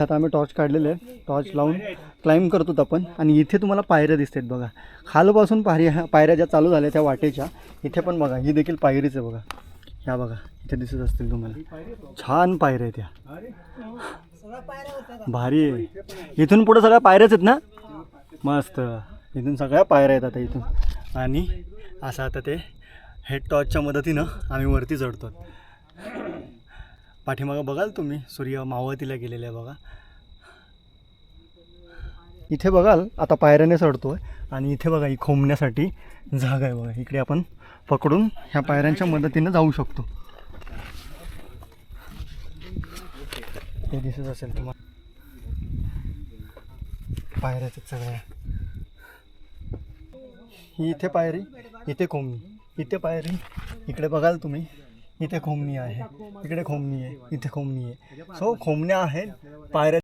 आता आम्ही टॉर्च काढलेले आहे, टॉर्च लावून क्लाइंब करतो आपण. आणि इथे तुम्हाला पायऱ्या दिसतात बघा, खालपासून पायऱ्या ज्या चालू झाल्या त्या वाटेच्या. इथे पण बघा, ही देखील पायरीच आहे बघा. ह्या बघा इथे दिसत असतील तुम्हाला, छान पायऱ्या आहेत त्या, भारी आहे. इथून पुढे सगळ्या पायऱ्याच आहेत ना, मस्त. इथून सगळ्या पायऱ्या आहेत आता इथून. आणि असं आता ते हेड टॉर्चच्या मदतीनं आम्ही वरती चढतो. पाठीमागं बघाल तुम्ही, सूर्य मावळतीला गेलेला आहे बघा. इथे बघाल आता पायऱ्याने चढतो आहे. आणि इथे बघा ही खोमण्यासाठी जागा आहे बघा, इकडे आपण पकडून ह्या पायऱ्यांच्या मदतीनं जाऊ शकतो. हे दिसत असेल तुम्हाला, पायऱ्याच सगळ्या. ही इथे पायरी, इथे खोमणी, इथे पायरी. इकडे बघाल तुम्ही, इथे खोमणी आहे, इकडे खोमणी आहे, इथे खोमणी आहे. सो खोमण्या आहेत, पायऱ्या